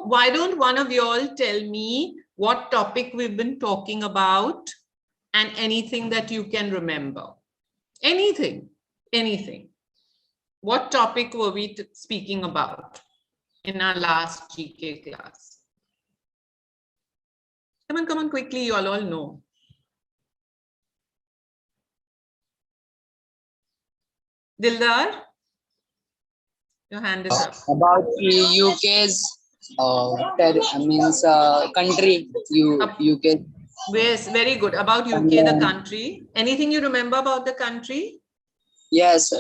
why don't one of you all tell me what topic we've been talking about and anything that you can remember? Anything, anything. What topic were we speaking about in our last GK class? Come on, quickly, you all know. Dildar, your hand is up. About UK's country. UK. Yes, very good. About UK, the country. Anything you remember about the country? Yes,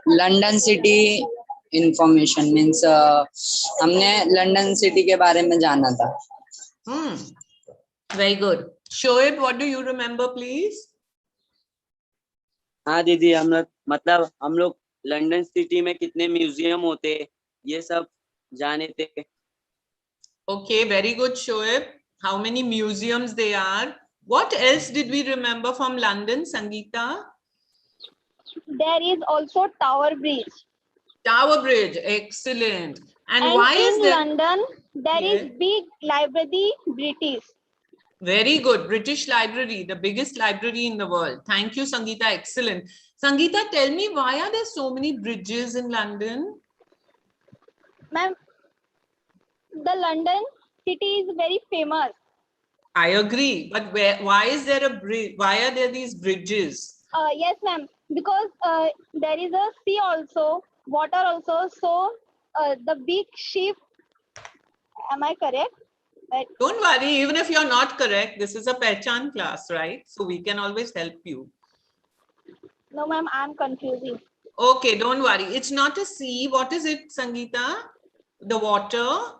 London City information means हमने London City के बारे में जाना था. Very good. Shoaib, what do you remember, please? हाँ दीदी, हम लोग लंदन सिटी में कितने म्यूजियम होते ये सब जाने थे. Okay, very good, Shoaib. How many museums they are? What else did we remember from London, Sangeeta? There is also Tower Bridge. Tower Bridge, excellent. And why is in there? London, there is big library, British. Very good. British Library, the biggest library in the world. Thank you, Sangeeta. Excellent. Sangeeta, tell me, why are there so many bridges in London? Ma'am, the London city is very famous. I agree. But why is there a bridge? Why are there these bridges? Yes, ma'am. Because there is a sea also, water also. So the big ship, am I correct? Don't worry, even if you're not correct, this is a Pehchaan class, right? So we can always help you. No, ma'am, I'm confusing. Okay, don't worry. It's not a sea. What is it, Sangeeta? The water?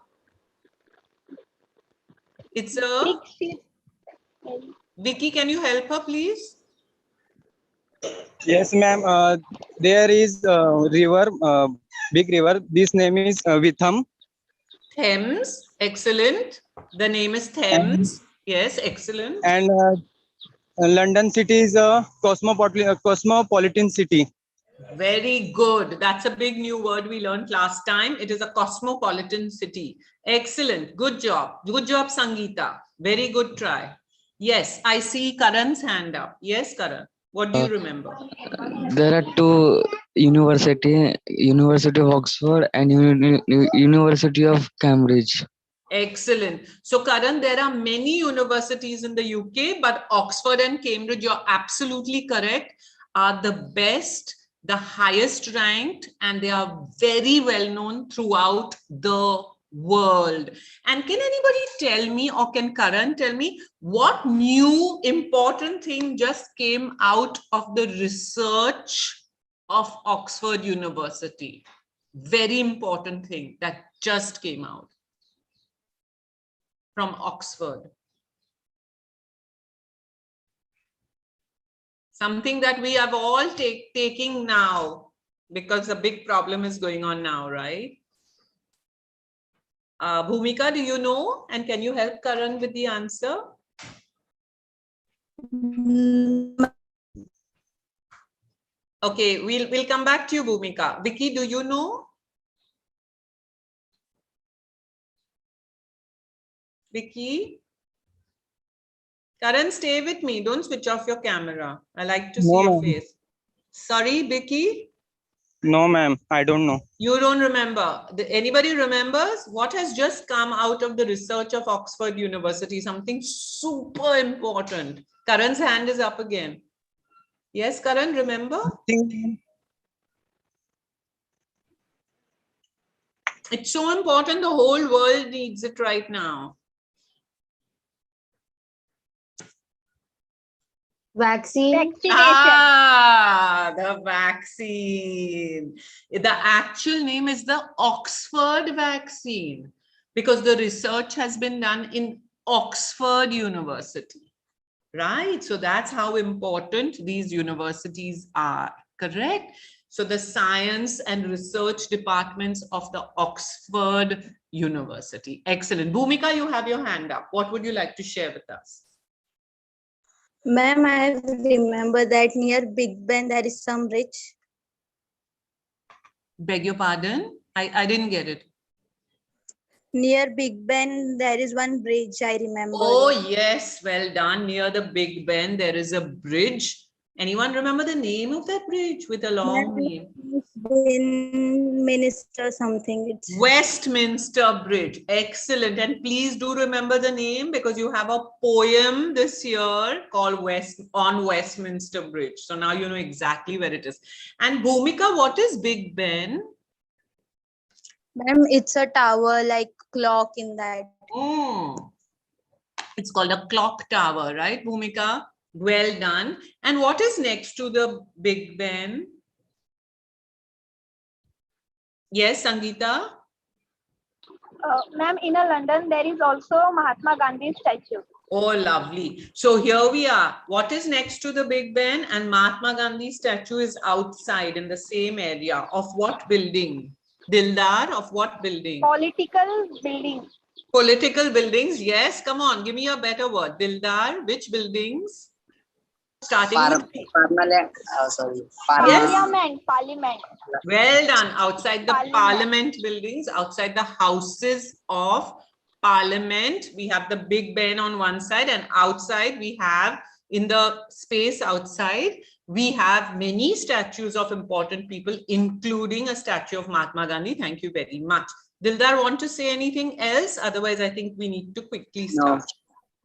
It's a... Big ship. Vicky, can you help her, please? Yes, ma'am. There is a river, big river. This name is Witham. Thames. Excellent. The name is Thames. Yes, excellent. And London city is a cosmopolitan city. Very good. That's a big new word we learned last time. It is a cosmopolitan city. Excellent. Good job. Good job, Sangeeta. Very good try. Yes, I see Karan's hand up. Yes, Karan. What do you remember? There are two universities, University of Oxford and University of Cambridge. Excellent. So, Karan, there are many universities in the UK, but Oxford and Cambridge, you're absolutely correct, are the best, the highest ranked, and they are very well known throughout the world. And can anybody tell me, or can Karan tell me, what new important thing just came out of the research of Oxford University? Very important thing that just came out from Oxford. Something that we have all taking now, because a big problem is going on now, right? Bhumika, do you know? And can you help Karan with the answer? Okay, we'll come back to you, Bhumika. Vicky, do you know? Vicky? Karan, stay with me. Don't switch off your camera. I like to see your face. Sorry, Vicky? No, ma'am. I don't know. You don't remember. Anybody remembers what has just come out of the research of Oxford University? Something super important. Karan's hand is up again. Yes, Karan, remember? It's so important. The whole world needs it right now. Vaccination. The vaccine. The actual name is the Oxford vaccine, because the research has been done in Oxford University, right? So that's how important these universities are, correct? So the science and research departments of the Oxford University. Excellent. Bhumika, you have your hand up. What would you like to share with us? Ma'am, I remember that near Big Ben there is some bridge. Beg your pardon? I didn't get it. Near Big Ben, there is one bridge, I remember. Oh, yes. Well done. Near the Big Ben, there is a bridge. Anyone remember the name of that bridge with a long name? Minister something. It's Westminster Bridge. Excellent. And please do remember the name because you have a poem this year called on Westminster Bridge. So now you know exactly where it is. And Bhumika, what is Big Ben? ma'am, it's a tower like clock in that. It's called a clock tower, right, Bhumika? Well done. And what is next to the Big Ben? Yes, Sangeeta? Ma'am, in London, there is also Mahatma Gandhi statue. Oh, lovely. So here we are. What is next to the Big Ben? And Mahatma Gandhi statue is outside in the same area. Of what building? Dildar, of what building? Political building. Political buildings. Yes, come on. Give me a better word. Dildar, which buildings? Starting with P. Parliament. Parliament. Well done. Outside the Parliament. Parliament buildings, outside the Houses of Parliament, we have the Big Ben on one side, and outside we have, in the space outside, we have many statues of important people, including a statue of Mahatma Gandhi. Thank you very much. Dildar, want to say anything else? Otherwise, I think we need to quickly start.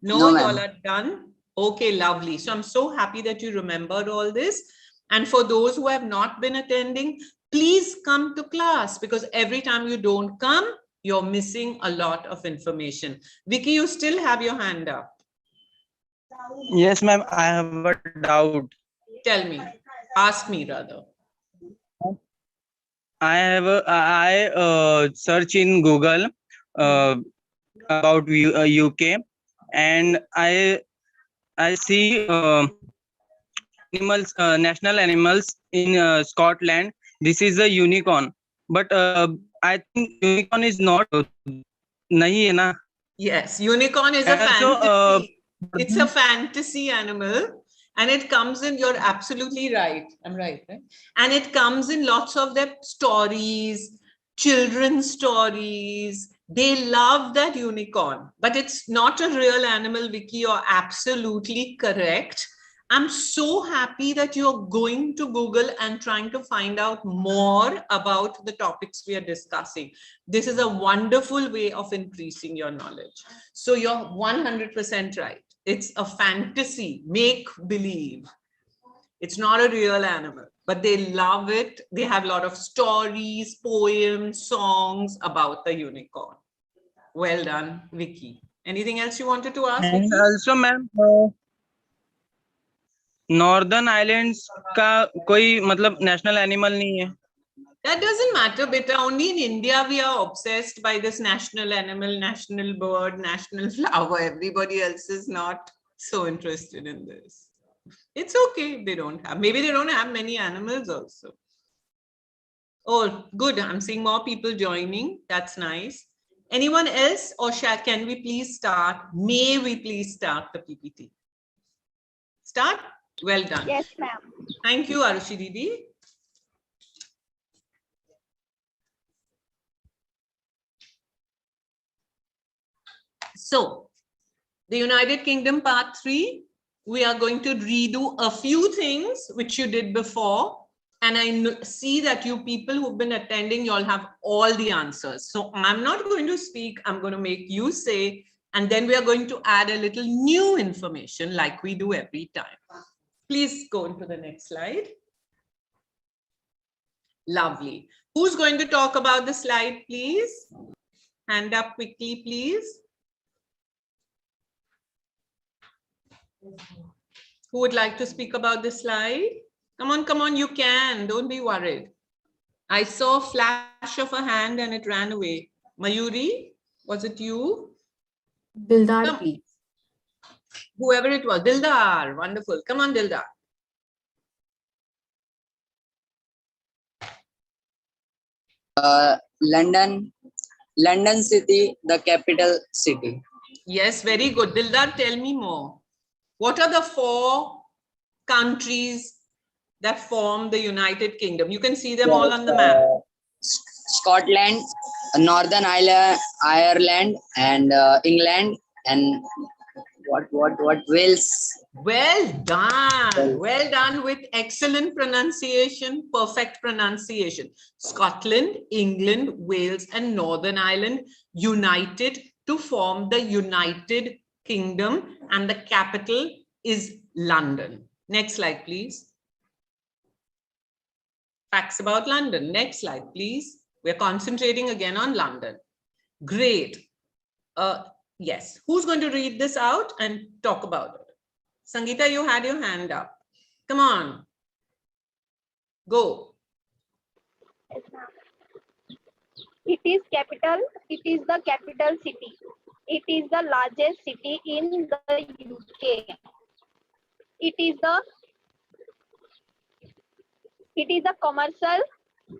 No, you all are done? Okay, lovely. So I'm so happy that you remembered all this. And for those who have not been attending, please come to class because every time you don't come, you're missing a lot of information. Vicky, you still have your hand up. Yes, ma'am. I have a doubt. Tell me. Ask me rather. I search in Google about UK, and I see animals, national animals in Scotland. This is a unicorn, but I think unicorn is not. Nahi hai na? Yes, unicorn is a fantasy. It's a fantasy animal. And it comes in, you're absolutely right. I'm right, right? And it comes in lots of their stories, children's stories. They love that unicorn, but it's not a real animal, Vicky. You're absolutely correct. I'm so happy that you're going to Google and trying to find out more about the topics we are discussing. This is a wonderful way of increasing your knowledge. So you're 100% right. It's a fantasy, make believe. It's not a real animal, but they love it. They have a lot of stories, poems, songs about the unicorn. Well done, Vicky. Anything else you wanted to ask? And Vicky? also, ma'am, Northern Islands का कोई मतलब national animal नहीं है. That doesn't matter, beta. Only in India we are obsessed by this national animal, national bird, national flower. Everybody else is not so interested in this. It's okay if they don't have. Maybe they don't have many animals also. Oh, good. I'm seeing more people joining. That's nice. Anyone else, or can we please start? May we please start the PPT? Start? Well done. Yes, ma'am. Thank you, Arushi Didi. So, the United Kingdom part 3, we are going to redo a few things which you did before. And I see that you people who've been attending, you all have all the answers. So I'm not going to speak, I'm going to make you say, and then we are going to add a little new information like we do every time. Please go into the next slide. Lovely. Who's going to talk about the slide, please? Hand up quickly, please. Who would like to speak about this slide? Come on, you can. Don't be worried. I saw a flash of a hand and it ran away. Mayuri, was it you? Dildar, please. Whoever it was. Dildar, wonderful. Come on, Dildar. London city, the capital city. Yes, very good. Dildar, tell me more. What are the 4 countries that form the United Kingdom? You can see them all on the map. Scotland, Northern Ireland and England and what Wales. Well done. Well done with excellent pronunciation, perfect pronunciation. Scotland, England, Wales, and Northern Ireland united to form the United Kingdom, and the capital is London. Next slide, please. Facts about London. Next slide, please. We're concentrating again on London. Great. Yes. Who's going to read this out and talk about it? Sangeeta, you had your hand up. Come on. Go. It is capital. It is the capital city. It is the largest city in the UK. It is the commercial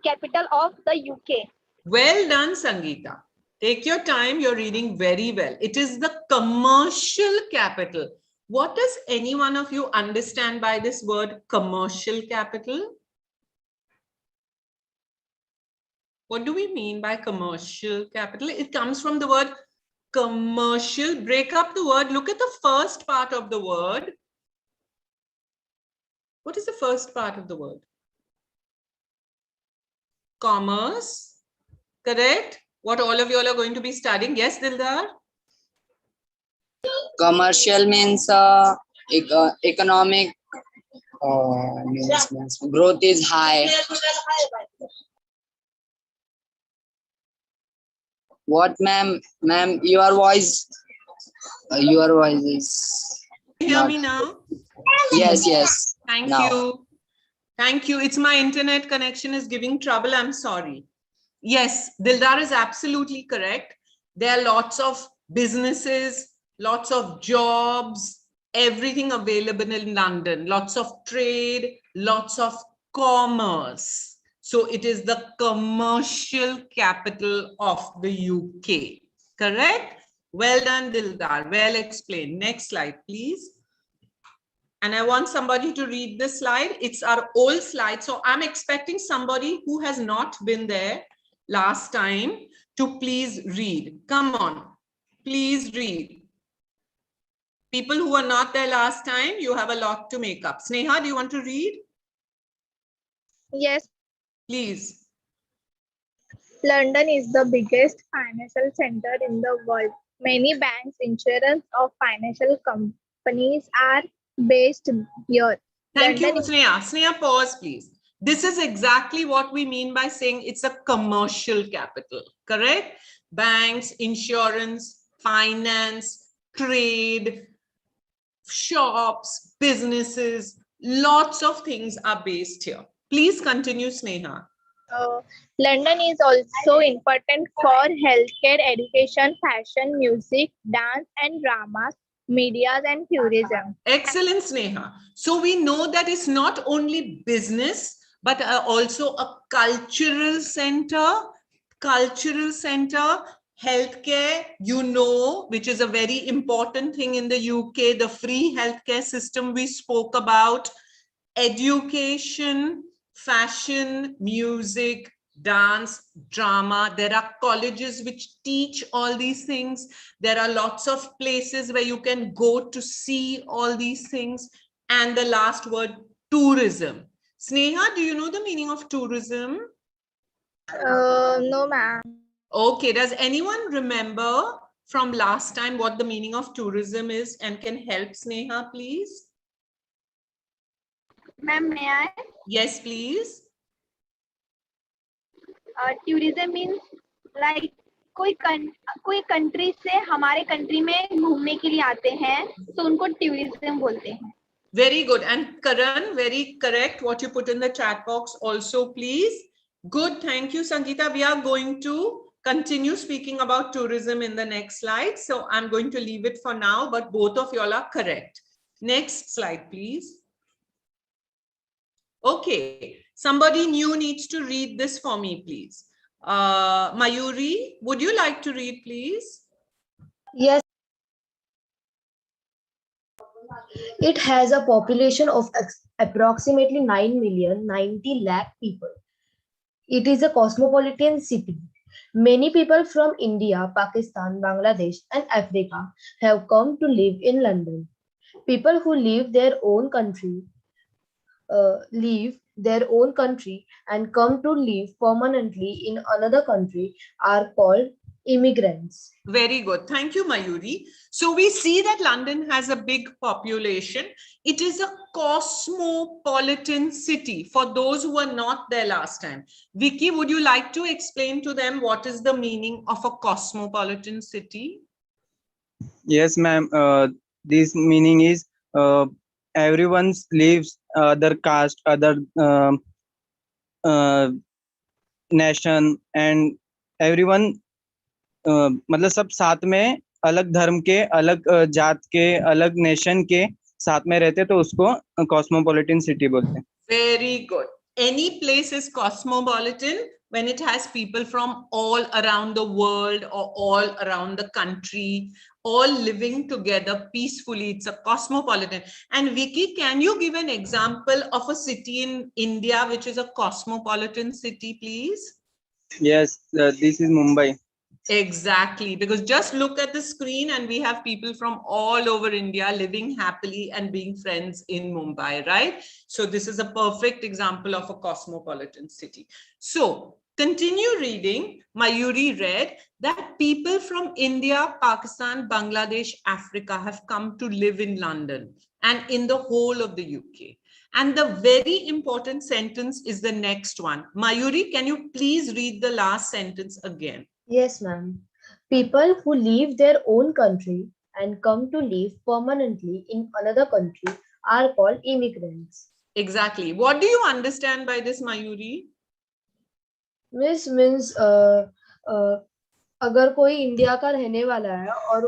capital of the UK. Well done, Sangeeta. Take your time. You're reading very well. It is the commercial capital. What does any one of you understand by this word commercial capital? What do we mean by commercial capital? It comes from the word commercial. Break up the word. Look at the first part of the word. What is the first part of the word? Commerce. Correct? What all of you all are going to be studying. Yes, Dildar? Commercial means economic means growth is high. What, ma'am? Ma'am, your voice is. Hear me now? Yes. Thank Now. you. Thank you. It's my internet connection is giving trouble. I'm sorry. Yes, Dildar is absolutely correct. There are lots of businesses, lots of jobs, everything available in London, lots of trade, lots of commerce. So it is the commercial capital of the UK. Correct? Well done, Dildar. Well explained. Next slide, please. And I want somebody to read this slide. It's our old slide. So I'm expecting somebody who has not been there last time to please read. Come on, please read. People who were not there last time, you have a lot to make up. Sneha, do you want to read? Yes. Please. London is the biggest financial center in the world. Many banks, insurance, or financial companies are based here. Thank you, London is- Sneha. Sneha, pause, please. This is exactly what we mean by saying it's a commercial capital, correct? Banks, insurance, finance, trade, shops, businesses, lots of things are based here. Please continue, Sneha. London is also important for healthcare, education, fashion, music, dance and dramas, media and tourism. Excellent, Sneha. So we know that it's not only business, but also a cultural center, healthcare, you know, which is a very important thing in the UK, the free healthcare system we spoke about, education, fashion, music, dance, drama. There are colleges which teach all these things. There are lots of places where you can go to see all these things. And the last word, tourism. Sneha, do you know the meaning of tourism? No, ma'am. Okay, does anyone remember from last time what the meaning of tourism is and can help Sneha, please? Ma'am, may I? Yes, please. Tourism means like कोई country से हमारे country में घूमने के लिए आते हैं तो उनको टूरिज्म बोलते हैं. Very good. And Karan, very correct what you put in the chat box also, please. Good. Thank you, Sangeeta. We are going to continue speaking about tourism in the next slide. So I'm going to leave it for now, but both of y'all are correct. Next slide, please. Okay. Somebody new needs to read this for me, please. Mayuri, would you like to read, please? Yes. It has a population of approximately 9,090,000 people. It is a cosmopolitan city. Many people from India, Pakistan, Bangladesh, and Africa have come to live in London. People who leave their own country and come to live permanently in another country are called immigrants. Very good. Thank you, Mayuri. So we see that London has a big population. It is a cosmopolitan city for those who were not there last time. Vicky, would you like to explain to them what is the meaning of a cosmopolitan city? Yes, ma'am. This meaning is everyone lives other caste, other nation, and everyone मतलब सब साथ में अलग धर्म के, अलग जात के, अलग नेशन के साथ में रहते, तो उसको कॉस्मोपॉलिटन सिटी बोलते हैं. Very good. Any place is cosmopolitan when it has people from all around the world or all around the country, all living together peacefully. It's a cosmopolitan. And Vicky, can you give an example of a city in India which is a cosmopolitan city, please? Yes, this is Mumbai. Exactly, because just look at the screen and we have people from all over India living happily and being friends in Mumbai, right? So this is a perfect example of a cosmopolitan city. So continue reading. Mayuri read that people from India, Pakistan, Bangladesh, Africa have come to live in London and in the whole of the UK. And the very important sentence is the next one. Mayuri, can you please read the last sentence again? Yes, ma'am. People who leave their own country and come to live permanently in another country are called immigrants. Exactly. What do you understand by this, Mayuri? Miss means अगर कोई India का रहने वाला है और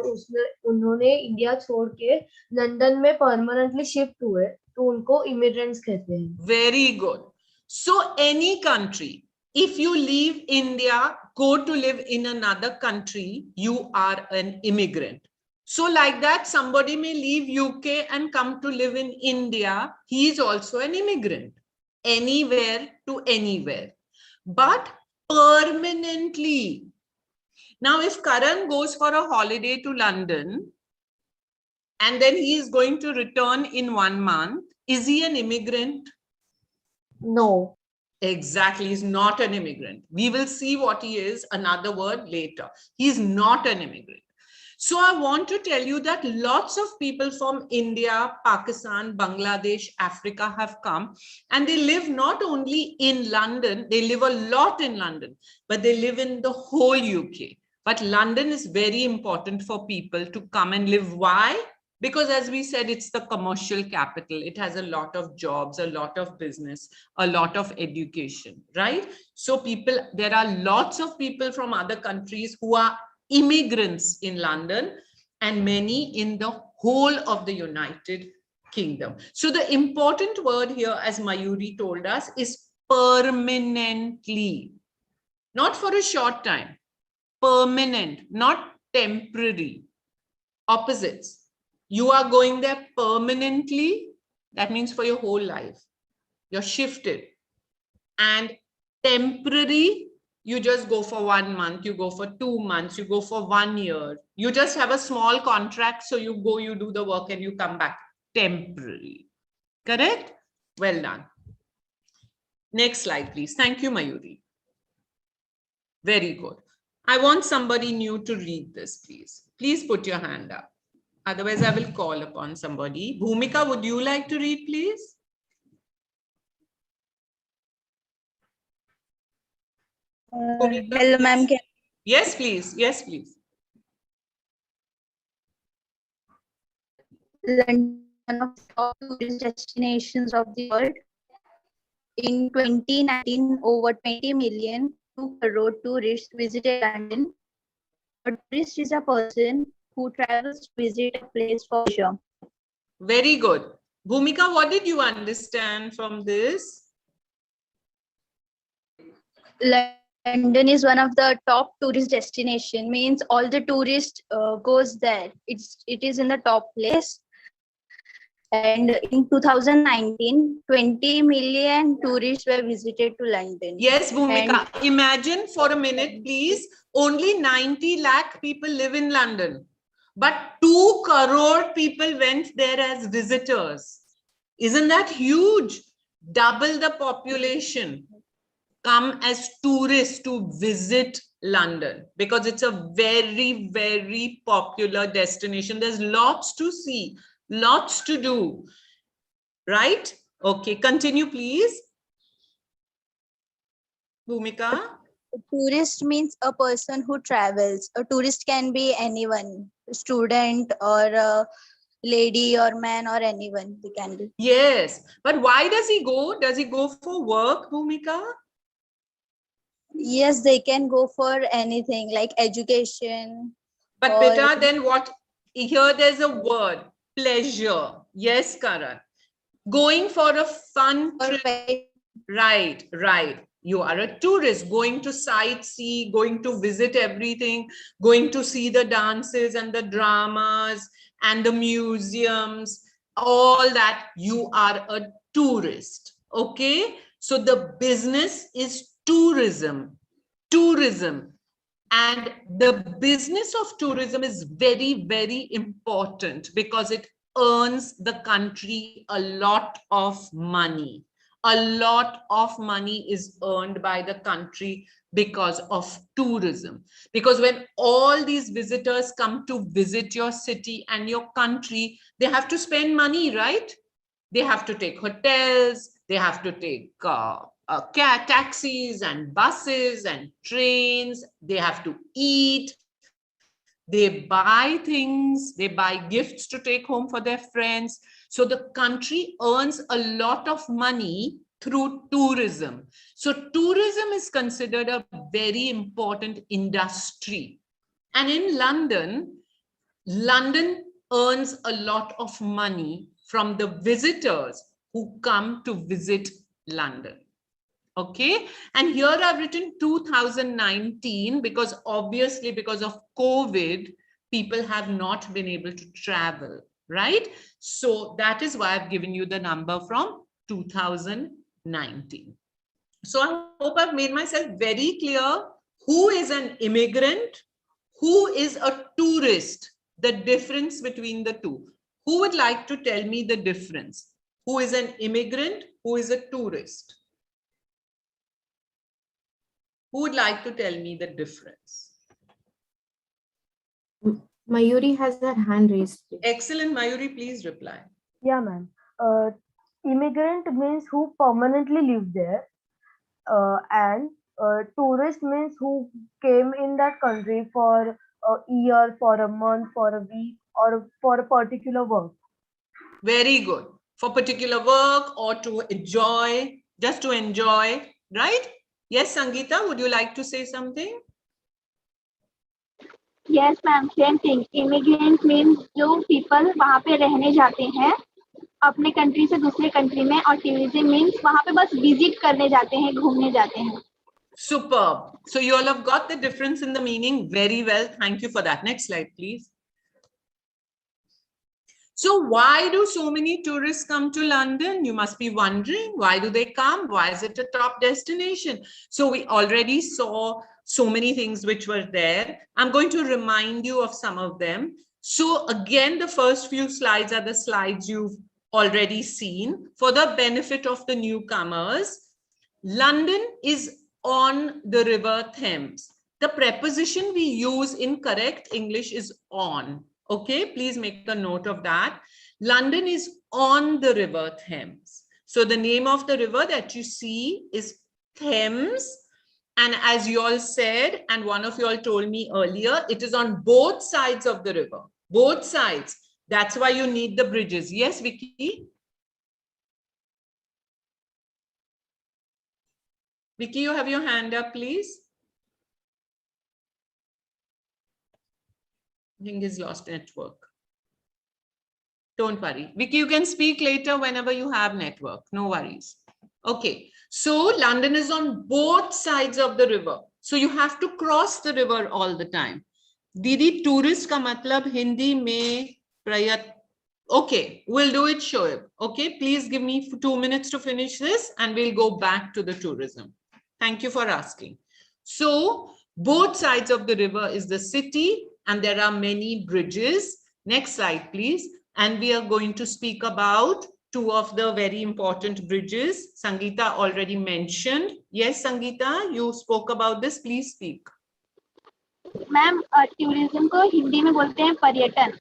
उन्होंने India छोड़ के लंदन में परमानेंटली शिफ्ट हुए तो उनको इमिग्रेंट्स कहते हैं. Very good. So any country, if you leave India, go to live in another country, you are an immigrant. So like that, somebody may leave UK and come to live in India. He is also an immigrant, anywhere to anywhere, but permanently. Now, if Karan goes for a holiday to London and then he is going to return in 1 month, is he an immigrant? No. Exactly, he's not an immigrant. We will see what he is, another word later. He's not an immigrant. So I want to tell you that lots of people from India, Pakistan, Bangladesh, Africa have come, and they live not only in London, they live a lot in London, but they live in the whole UK. But London is very important for people to come and live. Why? Because as we said, it's the commercial capital. It has a lot of jobs, a lot of business, a lot of education, right? So there are lots of people from other countries who are immigrants in London and many in the whole of the United Kingdom. So the important word here, as Mayuri told us, is permanently, not for a short time, permanent, not temporary. Opposites. You are going there permanently. That means for your whole life. You're shifted. And temporary, you just go for 1 month, you go for 2 months, you go for 1 year. You just have a small contract. So you go, you do the work and you come back. Temporary. Correct? Well done. Next slide, please. Thank you, Mayuri. Very good. I want somebody new to read this, please. Please put your hand up. Otherwise, I will call upon somebody. Bhumika, would you like to read, please? Hello, ma'am. Yes, please. Yes, please. London, one of the top tourist destinations of the world. In 2019, over 20 million, 2 crore tourists visited London. A tourist is a person who travels to visit a place for leisure. Very good. Bhumika, what did you understand from this? London is one of the top tourist destination, means all the tourists goes there. It is in the top place. And in 2019, 20 million tourists were visited to London. Yes, Bhumika. Imagine for a minute, please. Only 90 lakh people live in London, but 2 crore people went there as visitors. Isn't that huge? Double the population come as tourists to visit London because it's a very, very popular destination. There's lots to see, lots to do, right? Okay, continue, please. Bhumika? A tourist means a person who travels. A tourist can be anyone, a student or a lady or man or anyone. They can be. Yes, but why does he go? Does he go for work, Bhumika? Yes, they can go for anything like education. But or- beta, then what? Here there's a word, pleasure. Yes, Karan. Going for a fun or trip. Right, right. You are a tourist going to sightsee, going to visit everything, going to see the dances and the dramas and the museums, all that. You are a tourist. Okay. So the business is tourism. Tourism. And the business of tourism is very, very important because it earns the country a lot of money. A lot of money is earned by the country because of tourism. Because when all these visitors come to visit your city and your country, they have to spend money, right? They have to take hotels, they have to take taxis and buses and trains, they have to eat, they buy things, they buy gifts to take home for their friends. So the country earns a lot of money through tourism. So tourism is considered a very important industry. And in London, London earns a lot of money from the visitors who come to visit London. Okay, and here I've written 2019 because obviously because of COVID, people have not been able to travel, right? So that is why I've given you the number from 2019. So I hope I've made myself very clear who is an immigrant, who is a tourist, the difference between the two. Who would like to tell me the difference? Who is an immigrant? Who is a tourist? Who would like to tell me the difference? Mayuri has her hand raised. Please. Excellent, Mayuri, please reply. Yeah, ma'am. Immigrant means who permanently live there, and tourist means who came in that country for a year, for a month, for a week, or for a particular work. Very good. For particular work or to enjoy, just to enjoy, right? Yes, Sangeeta, would you like to say something? Yes, ma'am. Same thing. Immigrant means जो people वहाँ पे रहने जाते हैं अपने country से दूसरे country में, और tourism means वहाँ पे बस visit करने जाते हैं, घूमने जाते हैं. Superb. So you all have got the difference in the meaning very well. Thank you for that. Next slide, please. So why do so many tourists come to London? You must be wondering, why do they come? Why is it a top destination? So we already saw so many things which were there. I'm going to remind you of some of them. So again, the first few slides are the slides you've already seen. For the benefit of the newcomers, London is on the River Thames. The preposition we use in correct English is on. Okay, please make a note of that. London is on the River Thames. So the name of the river that you see is Thames. And as you all said, and one of you all told me earlier, it is on both sides of the river. Both sides. That's why you need the bridges. Yes, Vicky? Vicky, you have your hand up, please. I think he's lost network. Don't worry. Vicky, you can speak later whenever you have network. No worries. Okay. So London is on both sides of the river. So you have to cross the river all the time. Didi, tourist का मतलब हिंदी में Okay, we'll do it, Shoaib. Okay, please give me 2 minutes to finish this and we'll go back to the tourism. Thank you for asking. So both sides of the river is the city and there are many bridges. Next slide, please. And we are going to speak about two of the very important bridges. Sangeeta already mentioned. Yes, Sangeeta, you spoke about this. Please speak. Ma'am tourism को हिंदी में बोलते हैं पर्यटन.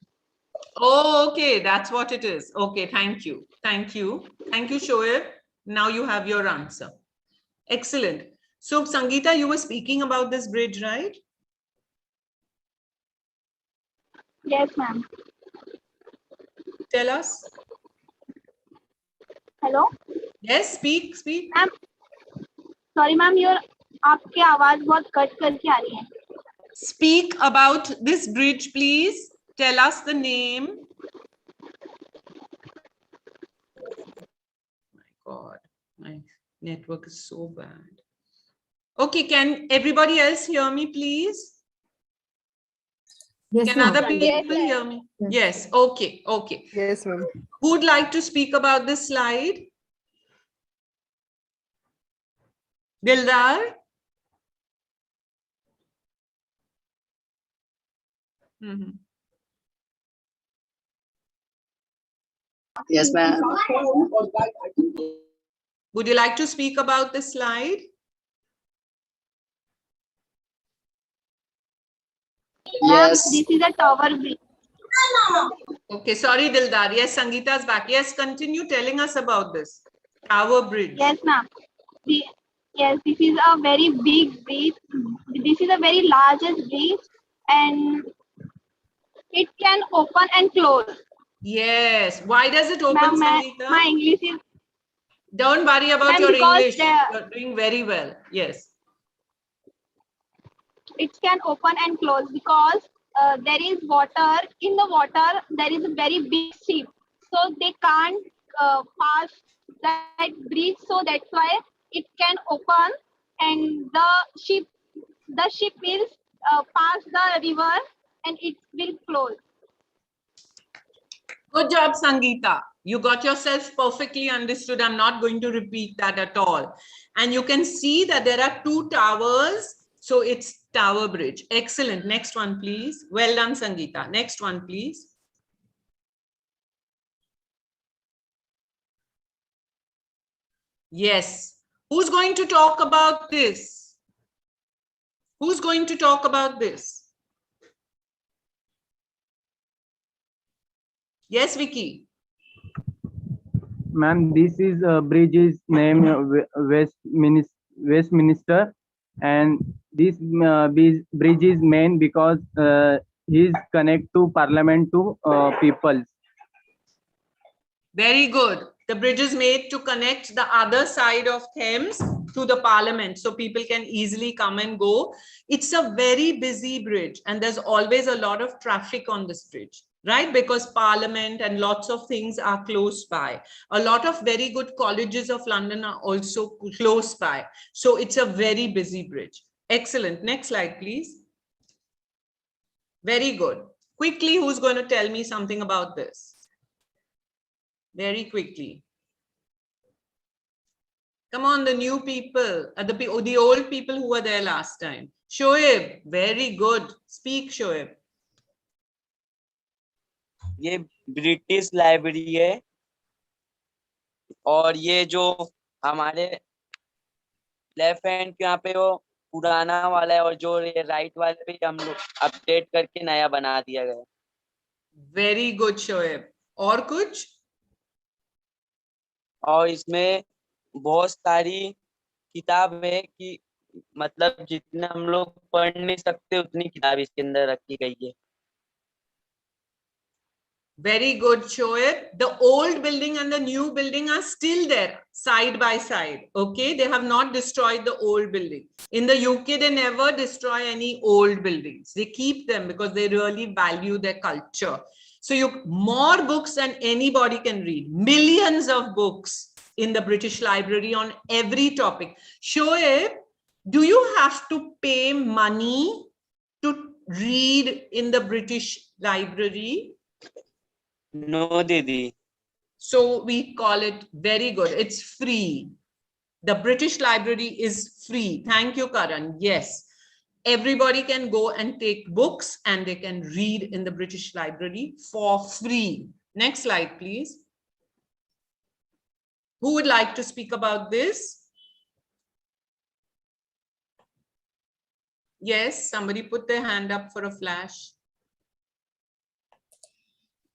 Oh, okay, that's what it is. Okay, thank you. Thank you. Thank you, Shoaib. Now you have your answer. Excellent. So, Sangeeta, you were speaking about this bridge, right? Yes, ma'am. Tell us. Hello. Yes, speak. Ma'am, sorry, ma'am, आपकी आवाज बहुत cut करके आ रही है. Speak about this bridge, please. Tell us the name. My God, my network is so bad. Okay, can everybody else hear me, please? Yes, Can ma'am. other people hear me? Yes. Okay. Okay. Yes, ma'am. Who would like to speak about this slide? Dildar? Yes, ma'am. Would you like to speak about this slide? Yes. This is a tower bridge. Okay, sorry, Dildar. Yes, Sangeeta is back. Yes, continue telling us about this tower bridge. Yes, ma'am. Yes, this is a very big bridge. This is a very largest bridge, and it can open and close. Yes. Why does it open, Sangeeta? My English is. Don't worry about your English. You're doing very well. Yes. It can open and close because there is water. In the water, there is a very big ship, so they can't pass that bridge. So that's why it can open, and the ship will pass the river, and it will close. Good job, Sangeeta. You got yourself perfectly understood. I'm not going to repeat that at all. And you can see that there are two towers. So it's tower bridge. Excellent. Next one, please. Well done, Sangeeta. Next one, please. Yes. Who's going to talk about this? Who's going to talk about this? Yes, Vicky. Ma'am, this is bridge is named Westminster, and this bridge is main because he's connect to Parliament to people. Very good. The bridge is made to connect the other side of Thames to the Parliament, so people can easily come and go. It's a very busy bridge, and there's always a lot of traffic on this bridge, right? Because Parliament and lots of things are close by. A lot of very good colleges of London are also close by. So it's a very busy bridge. Excellent. Next slide, please. Very good. Quickly, who's going to tell me something about this? Very quickly. Come on, the new people, the old people who were there last time. Shoaib, very good. Speak, Shoaib. ये British library है और ये जो हमारे left hand के यहाँ पे वो पुराना वाला है और जो ये राइट वाले पे हम लोग अपडेट करके नया बना दिया गया. Very good Shoaib. और कुछ? और इसमें बहुत सारी किताब है कि मतलब जितना हम लोग पढ़ नहीं सकते उतनी किताब इसके अंदर रखी गई है. Very good, Shoaib. The old building and the new building are still there, side by side. Okay, they have not destroyed the old building. In the UK, they never destroy any old buildings. They keep them because they really value their culture. So more books than anybody can read. Millions of books in the British Library on every topic. Shoaib, do you have to pay money to read in the British Library? No, Didi. So we call it very good. It's free. The British Library is free. Thank you, Karan. Yes. Everybody can go and take books and they can read in the British Library for free. Next slide, please. Who would like to speak about this? Yes, somebody put their hand up for a flash.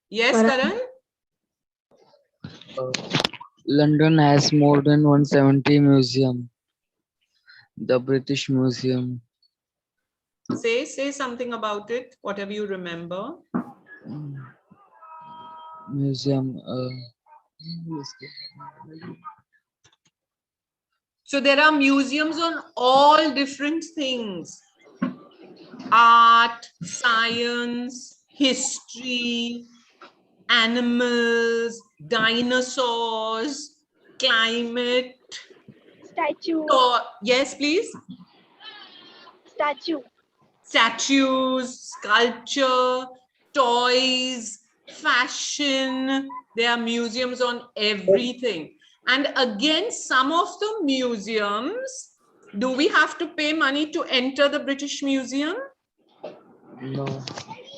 Yes, Karan? London has more than 170 museums. The British Museum. Say something about it, whatever you remember. Museum. So there are museums on all different things. Art, science, history, animals, dinosaurs, climate. Statue. Yes, please. Statue. Statues, sculpture, toys, fashion. There are museums on everything. And again, some of the museums, do we have to pay money to enter the British Museum? No.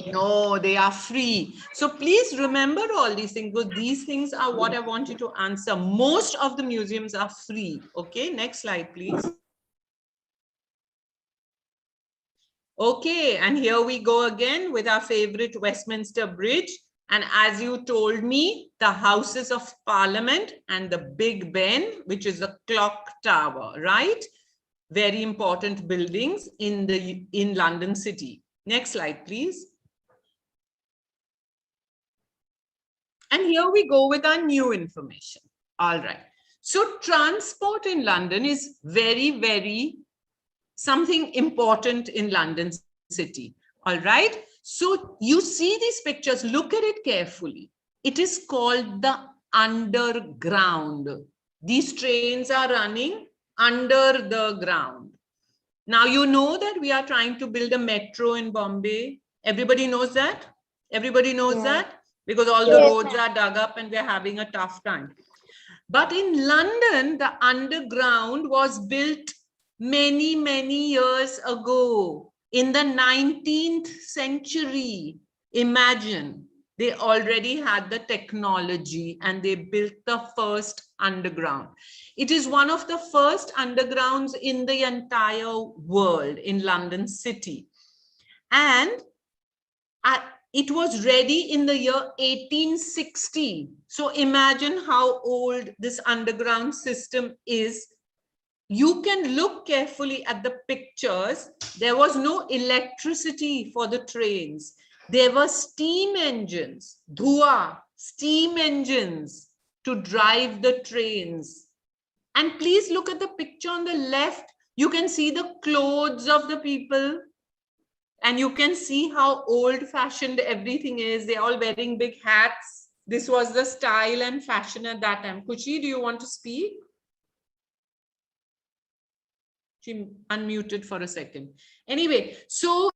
No, they are free. So please remember all these things, because these things are what I want you to answer. Most of the museums are free. Okay, next slide, please. Okay, and here we go again with our favorite Westminster Bridge. And as you told me, the Houses of Parliament and the Big Ben, which is the clock tower, right? Very important buildings in London City. Next slide, please. And here we go with our new information. All right. So transport in London is very, very something important in London City. All right. So you see these pictures, look at it carefully. It is called the underground. These trains are running under the ground. Now, you know that we are trying to build a metro in Bombay. Everybody knows that? Everybody knows that? Because all the roads are dug up and we're having a tough time. But in London, the underground was built many, many years ago in the 19th century. Imagine, they already had the technology and they built the first underground. It is one of the first undergrounds in the entire world in London City. And it was ready in the year 1860. So imagine how old this underground system is. You can look carefully at the pictures. There was no electricity for the trains. There were steam engines, dhua, steam engines to drive the trains. And please look at the picture on the left. You can see the clothes of the people. And you can see how old-fashioned everything is. They're all wearing big hats. This was the style and fashion at that time. Kuchi, do you want to speak? She unmuted for a second. Anyway, so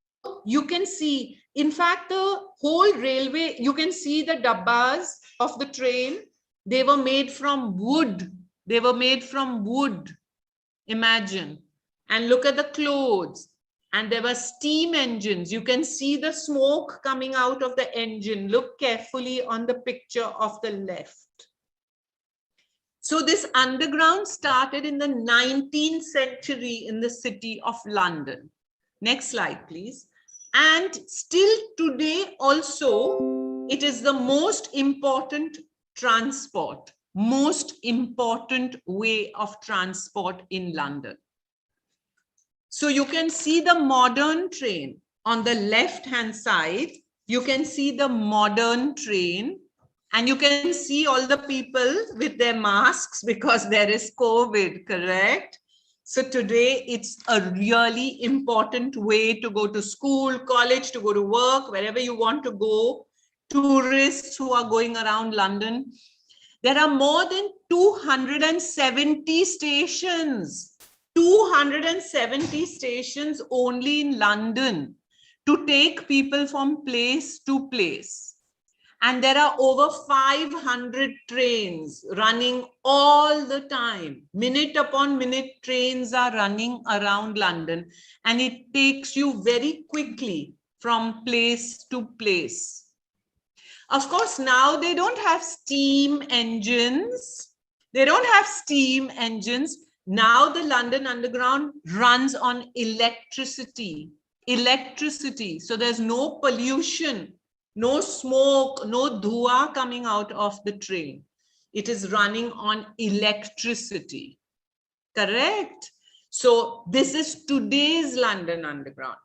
you can see, in fact, the whole railway, you can see the dabbas of the train. They were made from wood. They were made from wood. Imagine. And look at the clothes. And there were steam engines. You can see the smoke coming out of the engine. Look carefully on the picture of the left. So this underground started in the 19th century in the city of London. Next slide, please. And still today also, it is the most important transport, most important way of transport in London. So you can see the modern train on the left-hand side. You can see the modern train and you can see all the people with their masks because there is COVID, correct? So today it's a really important way to go to school, college, to go to work, wherever you want to go. Tourists who are going around London. There are more than 270 stations. 270 stations only in London to take people from place to place. And there are over 500 trains running all the time. Minute upon minute, trains are running around London, and it takes you very quickly from place to place. Of course, now they don't have steam engines. They don't have steam engines. Now the London Underground runs on electricity. Electricity. So there's no pollution, no smoke, no dhua coming out of the train. It is running on electricity. Correct? So this is today's London Underground.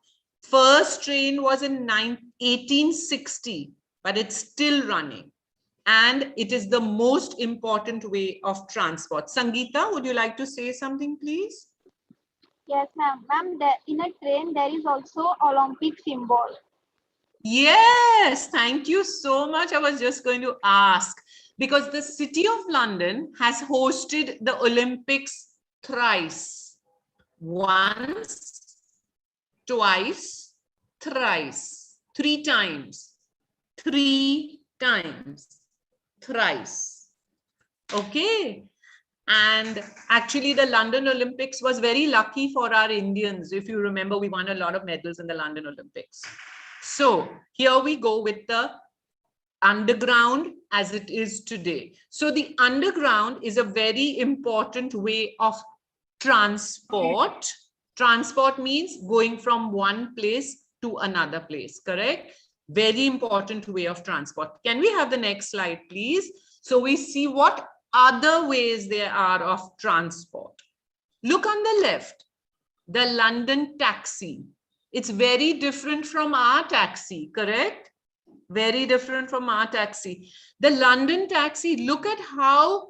First train was in 1860, but it's still running. And it is the most important way of transport. Sangeeta, would you like to say something, please? Yes, ma'am. Ma'am, in a train, there is also Olympic symbol. Yes, thank you so much. I was just going to ask, because the City of London has hosted the Olympics thrice. Once, twice, thrice. 3 times. 3 times. Thrice. Okay. And actually the London Olympics was very lucky for our Indians. If you remember, we won a lot of medals in the London Olympics. So here we go with the underground as it is today. So the underground is a very important way of transport. Transport means going from one place to another place, correct? Very important way of transport. Can we have the next slide, please? So we see what other ways there are of transport. Look on the left, the London taxi. It's very different from our taxi, correct? Very different from our taxi. The London taxi, look at how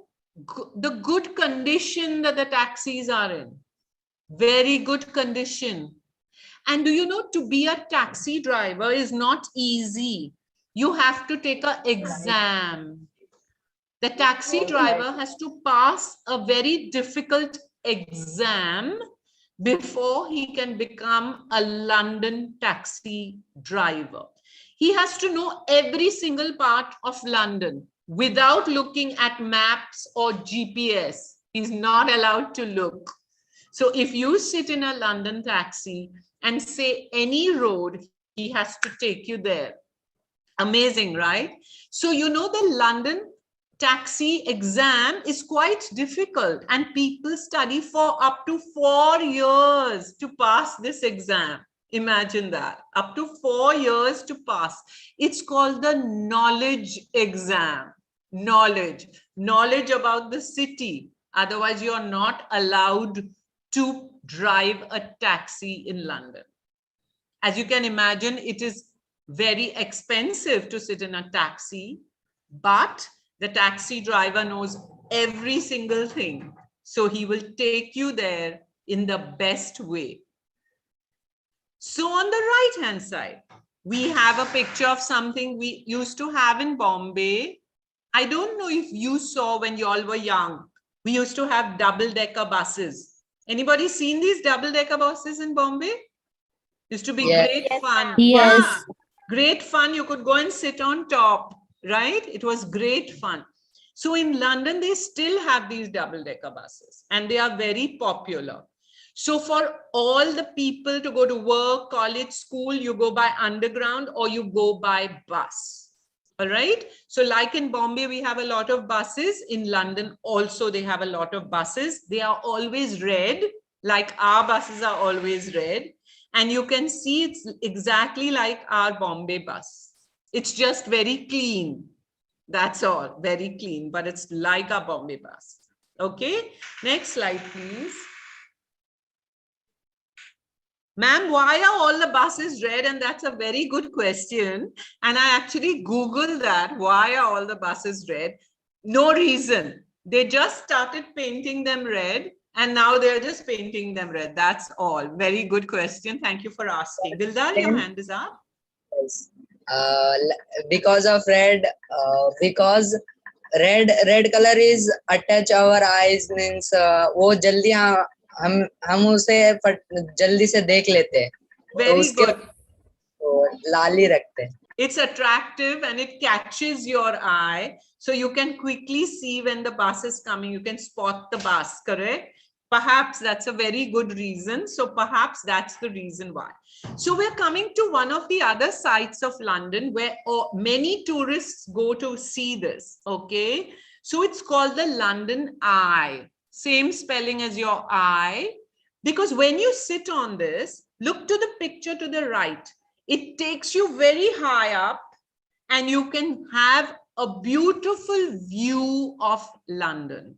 the good condition that the taxis are in. Very good condition. And do you know, to be a taxi driver is not easy. You have to take an exam. The taxi driver has to pass a very difficult exam before he can become a London taxi driver. He has to know every single part of London without looking at maps or GPS. He's not allowed to look. So if you sit in a London taxi and say any road, he has to take you there. Amazing, right? So you know the London taxi exam is quite difficult, and people study for up to 4 years to pass this exam. Imagine that, up to 4 years to pass. It's called the knowledge exam. Knowledge about the city. Otherwise, you're not allowed to drive a taxi in London. As you can imagine, it is very expensive to sit in a taxi, but the taxi driver knows every single thing. So he will take you there in the best way. So on the right-hand side, we have a picture of something we used to have in Bombay. I don't know if you saw when you all were young. We used to have double-decker buses. Anybody seen these double-decker buses in Bombay? Used to be great fun. Yes. Yeah, great fun. You could go and sit on top, right? It was great fun. So in London, they still have these double-decker buses, and they are very popular. So for all the people to go to work, college, school, you go by underground or you go by bus. All right. So like in Bombay, we have a lot of buses. In London also, they have a lot of buses. They are always red, like our buses are always red. And you can see it's exactly like our Bombay bus. It's just very clean. That's all, very clean, but it's like a Bombay bus. Okay. Next slide, please. Ma'am, why are all the buses red? And that's a very good question. And I actually Googled that. Why are all the buses red? No reason. They just started painting them red, and now they're just painting them red. That's all. Very good question. Thank you for asking. Dildar, your hand is up. Yes. Because of red, because red color is attach our eyes, means वो जल्दी हम उसे जल्दी से देख लेते हैं, तो Very उसके good. तो लाल ही रखते हैं. It's attractive and it catches your eye. So you can quickly see when the bus is coming. You can spot the bus, correct? Perhaps that's a very good reason. So perhaps that's the reason why. So we're coming to one of the other sites of London where many tourists go to see this, okay? So it's called the London Eye. Same spelling as your eye. Because when you sit on this, look to the picture to the right. It takes you very high up and you can have a beautiful view of London.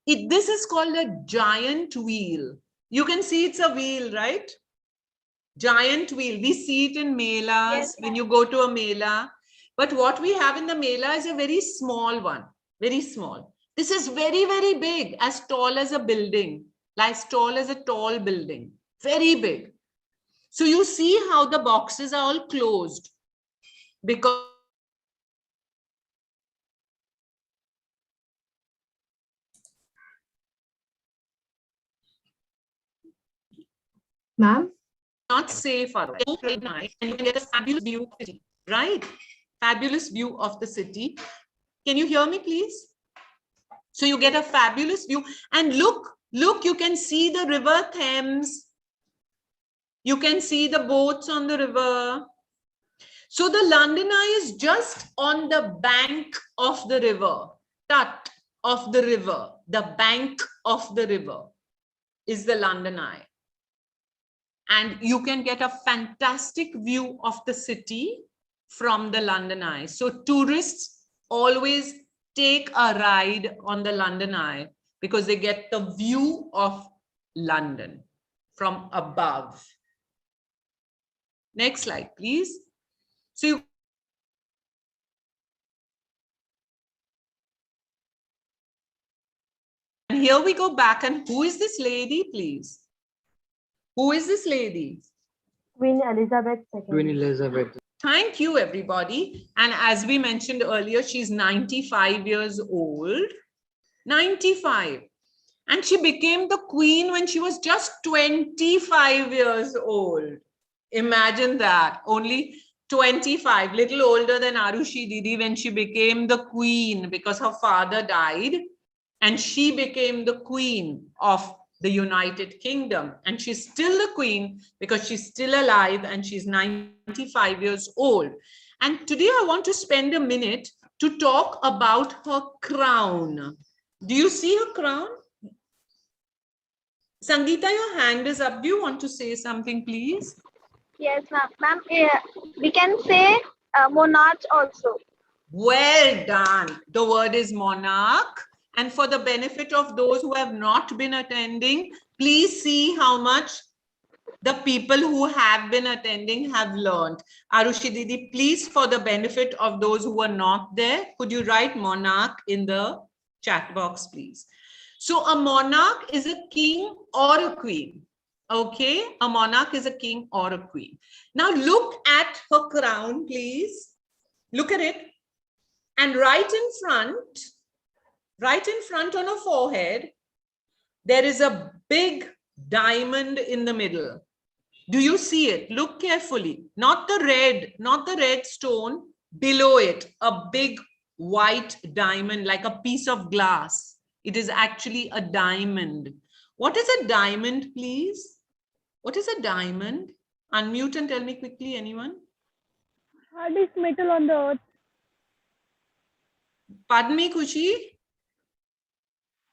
This is called a giant wheel. You can see it's a wheel, right? Giant wheel. We see it in melas, Yes, when you go to a mela. But what we have in the mela is a very small one, very small. This is very, very big, as tall as a building, as tall as a tall building, very big. So you see how the boxes are all closed because Ma'am? not safe at night, and you get a fabulous view of the city, right? Fabulous view of the city. Can you hear me, please? So you get a fabulous view, and look, you can see the River Thames. You can see the boats on the river. So the London Eye is just on the bank of the river, tut of the river, the bank of the river is the London Eye. And you can get a fantastic view of the city from the London Eye. So tourists always take a ride on the London Eye because they get the view of London from above. Next slide, please. So and here we go back. And who is this lady, please? Who is this lady? Queen Elizabeth II. Queen Elizabeth. Thank you, everybody. And as we mentioned earlier, she's 95 years old. 95. And she became the queen when she was just 25 years old. Imagine that. Only 25, little older than Arushi Didi when she became the queen because her father died. And she became the queen of the United Kingdom. And she's still the queen because she's still alive and she's 95 years old. And today I want to spend a minute to talk about her crown. Do you see her crown? Sangeeta, your hand is up. Do you want to say something, please? yes, ma'am. Ma'am, we can say monarch also. Well done. The word is monarch. And for the benefit of those who have not been attending, please see how much the people who have been attending have learned. Arushi Didi, please, for the benefit of those who are not there, could you write monarch in the chat box, please? So a monarch is a king or a queen. Okay, a monarch is a king or a queen. Now look at her crown, please. Look at it. And right in front on her forehead, there is a big diamond in the middle. Do you see it? Look carefully. Not the red stone, below it, a big white diamond like a piece of glass. It is actually a diamond. What is a diamond, please? What is a diamond? Unmute and tell me quickly, anyone? Hardest metal on the earth. Pardon me, Kushi?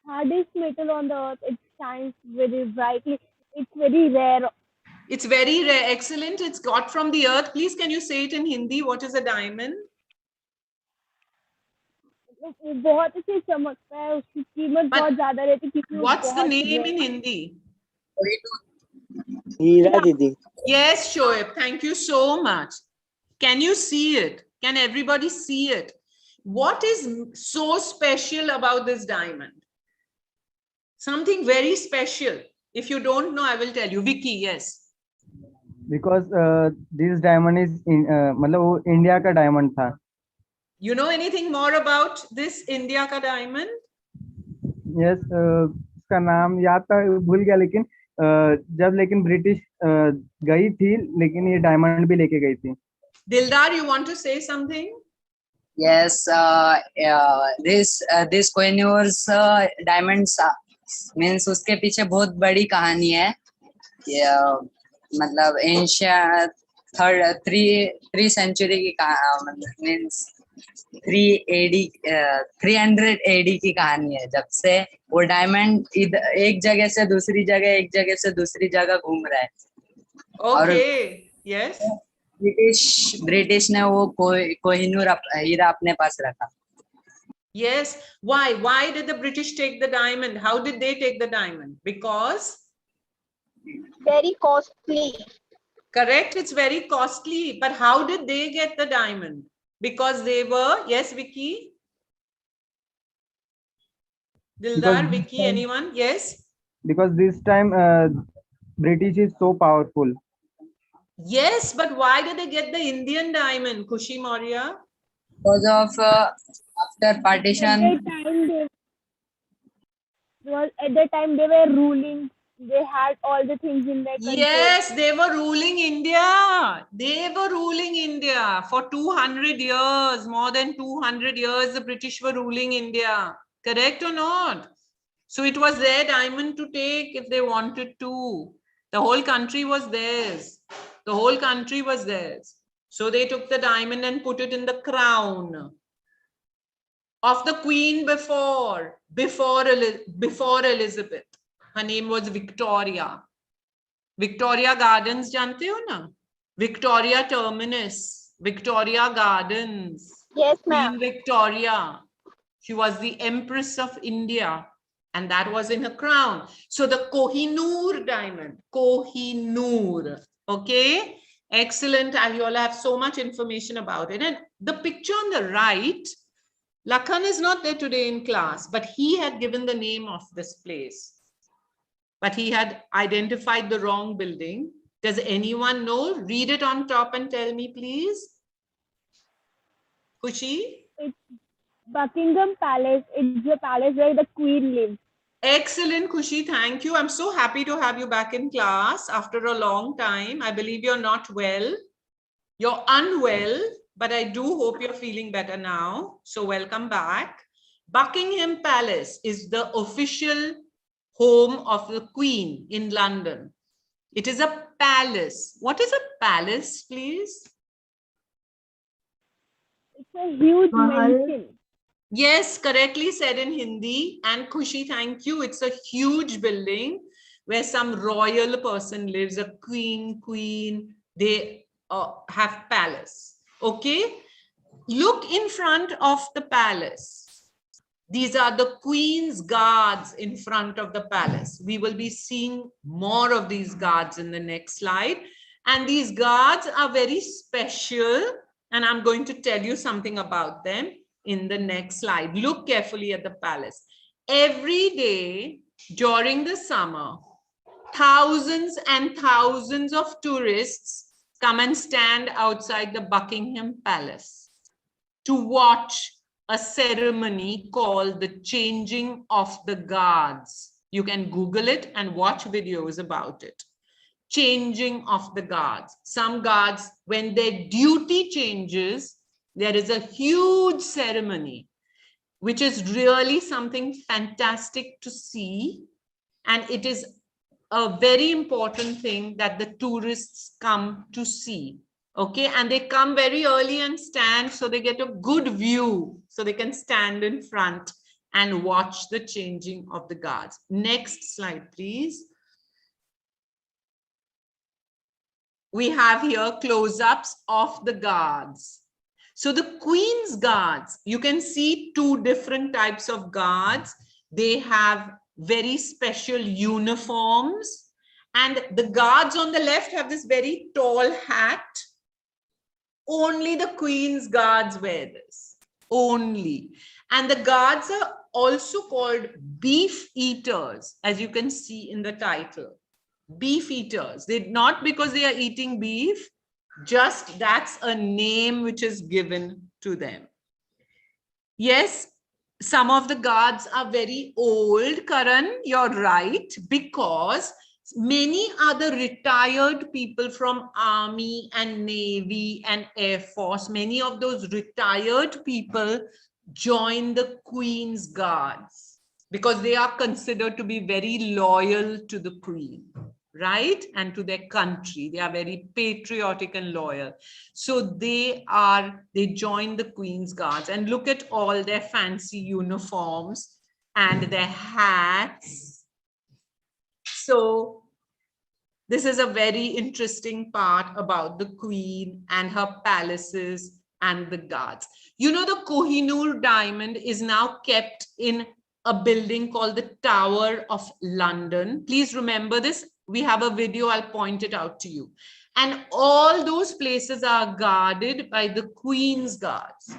Hardest metal on the earth. It shines very brightly. It's very rare. It's very rare. Excellent. It's got from the earth. Please, can you say it in Hindi? What is a diamond? बहुत अच्छे चमकता है, उसकी कीमत बहुत ज्यादा रहती है क्योंकि वो What's the बहुत name rare in Hindi? हीरा दीदी. Yes, Shoaib. Thank you so much. Can you see it? Can everybody see it? What is so special about this diamond? Something very special. If you don't know, I will tell you. Vicky, yes. Because this diamond is मतलब वो India का diamond था. You know anything more about this India ka diamond? Yes, उसका नाम याद था, भूल गया, लेकिन जब ब्रिटिश गई थी, लेकिन ये डायमंड भी लेके गई थी. Dildar, you want to say something? Yes, this Kohinoor's diamonds means उसके पीछे बहुत बड़ी कहानी है. मतलब ancient three century की means 300 AD की कहानी है, जब से वो डायमंड एक जगह से दूसरी जगह घूम रहा है. Okay, yes. ब्रिटिश ने वो कोहिनूर हीरा अपने पास रखा. Yes. Why did the British take the diamond? How did they take the diamond? Because Very costly. correct, it's very costly. But how did they get the diamond? Because they were, yes, Vicky? Dildar, Vicky, anyone? Yes? Because this time British is so powerful. Yes, but why did they get the Indian diamond, Khushi Maurya? Because of after partition. At the time they were ruling. They had all the things in their control. Yes, they were ruling India. They were ruling India for 200 years, more than 200 years, the British were ruling India. Correct or not? So it was their diamond to take if they wanted to. The whole country was theirs. The whole country was theirs. So they took the diamond and put it in the crown of the queen before Elizabeth. Her name was Victoria. Victoria Gardens, jante ho na? Victoria Terminus, Victoria Gardens. Yes, Queen ma'am. Victoria. She was the Empress of India, and that was in her crown. So the Kohinoor diamond, Kohinoor. Okay, excellent. You all have so much information about it. And the picture on the right, Lakhan is not there today in class, but he had given the name of this place. But he had identified the wrong building. Does anyone know? Read it on top and tell me, please. Khushi? It's Buckingham Palace. It's the palace where the queen lives. Excellent, Khushi. Thank you. I'm so happy to have you back in class after a long time. I believe you're not well. You're unwell, but I do hope you're feeling better now. So welcome back. Buckingham Palace is the official home of the Queen in London. It is a palace. What is a palace, please? It's a huge mansion. Yes, correctly said in Hindi. And Khushi, thank you. It's a huge building where some royal person lives, a queen. They have palace. Okay. Look in front of the palace. These are the Queen's guards in front of the palace. We will be seeing more of these guards in the next slide. And these guards are very special. And I'm going to tell you something about them in the next slide. Look carefully at the palace. Every day during the summer, thousands and thousands of tourists come and stand outside the Buckingham Palace to watch a ceremony called the changing of the guards. You can Google it and watch videos about it. Changing of the guards. Some guards, when their duty changes, there is a huge ceremony, which is really something fantastic to see. And it is a very important thing that the tourists come to see. Okay, and they come very early and stand so they get a good view, so they can stand in front and watch the changing of the guards. Next slide, please. We have here close-ups of the guards. So the Queen's guards, you can see two different types of guards. They have very special uniforms, and the guards on the left have this very tall hat. Only the Queen's guards wear this, only. And the guards are also called beef eaters, as you can see in the title. Beef eaters. They not because they are eating beef, just that's a name which is given to them. Yes, some of the guards are very old, Karan, you're right, because Many other retired people from Army and Navy and Air Force, many of those retired people join the Queen's Guards because they are considered to be very loyal to the Queen, right? And to their country. They are very patriotic and loyal. So they join the Queen's Guards, and look at all their fancy uniforms and their hats. So this is a very interesting part about the Queen and her palaces and the guards. You know, the Kohinoor diamond is now kept in a building called the Tower of London. Please remember this. We have a video, I'll point it out to you. And all those places are guarded by the Queen's Guards.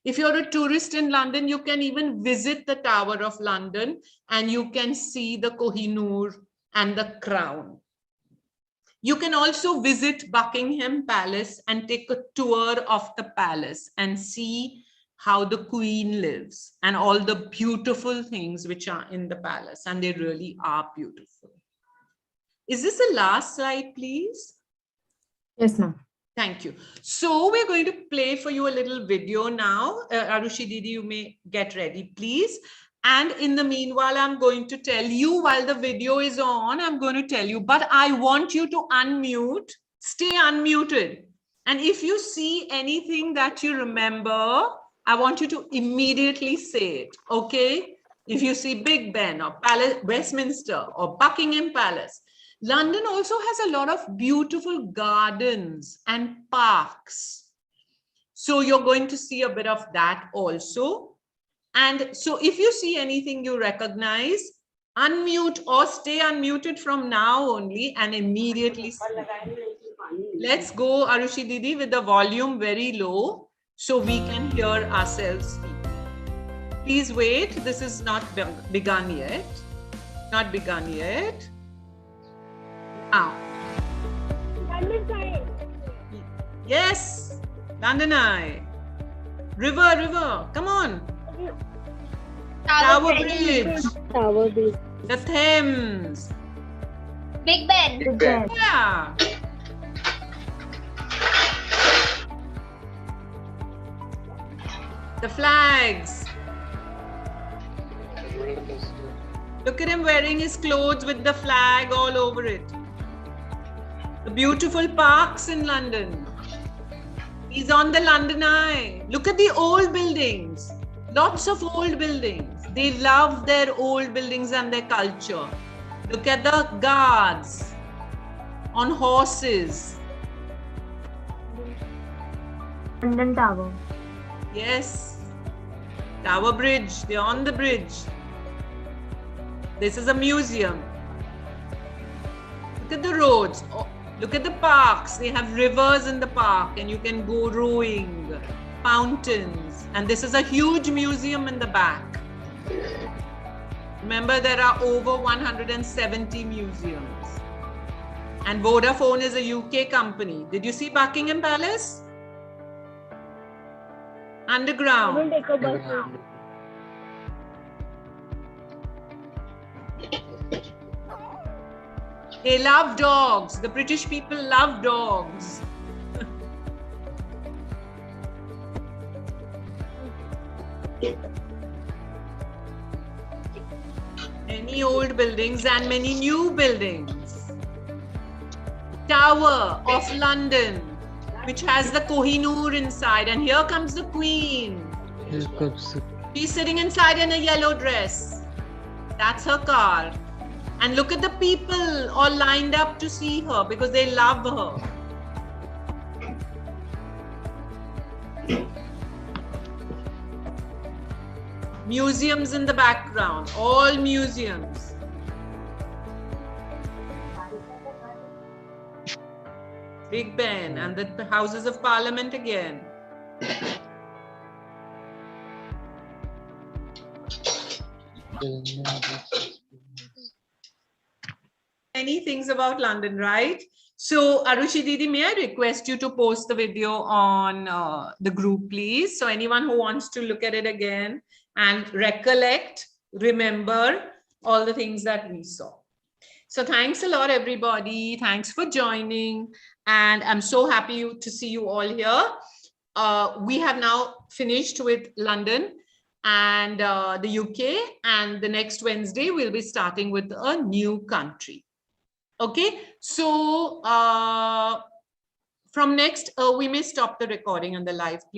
If you're a tourist in London, you can even visit the Tower of London and you can see the Kohinoor and the crown. You can also visit Buckingham Palace and take a tour of the palace and see how the Queen lives and all the beautiful things which are in the palace, and they really are beautiful. Is this the last slide, please? Yes, ma'am. Thank you. So we're going to play for you a little video now. Arushi Didi, you may get ready, please. And in the meanwhile, I'm going to tell you while the video is on, I'm going to tell you, but I want you to unmute, stay unmuted. And if you see anything that you remember, I want you to immediately say it, okay? If you see Big Ben or Palace, Westminster or Buckingham Palace. London also has a lot of beautiful gardens and parks. So you're going to see a bit of that also. And so if you see anything you recognize, unmute or stay unmuted from now only and immediately speak. Let's go, Arushi Didi, with the volume very low so we can hear ourselves speak. Please wait. This is not begun yet. Not begun yet. Now. Yes, London Eye. River, come on. Tower Bridge. Tower Bridge. The Thames. Big Ben. Big Ben. Yeah. The flags. Look at him wearing his clothes with the flag all over it. The beautiful parks in London. He's on the London Eye. Look at the old buildings. Lots of old buildings. They love their old buildings and their culture. Look at the guards on horses. London Tower. Yes. Tower Bridge. They're on the bridge. This is a museum. Look at the roads. Oh, look at the parks. They have rivers in the park and you can go rowing, fountains. And this is a huge museum in the back. Remember, there are over 170 museums. And Vodafone is a UK company. Did you see Buckingham Palace? Underground. I will take a bus now. They love dogs. The British people love dogs. Many old buildings and many new buildings. Tower of London, which has the Kohinoor inside. And here comes the Queen. She's sitting inside in a yellow dress. That's her car. And look at the people all lined up to see her because they love her. Museums in the background, all museums. Big Ben and the Houses of Parliament again. Many things about London, right? So Arushi Didi, may I request you to post the video on the group, please? So anyone who wants to look at it again and recollect, remember all the things that we saw. So thanks a lot, everybody. Thanks for joining. And I'm so happy to see you all here. We have now finished with London and the UK. And the next Wednesday, we'll be starting with a new country. Okay, so from next, we may stop the recording on the live, please.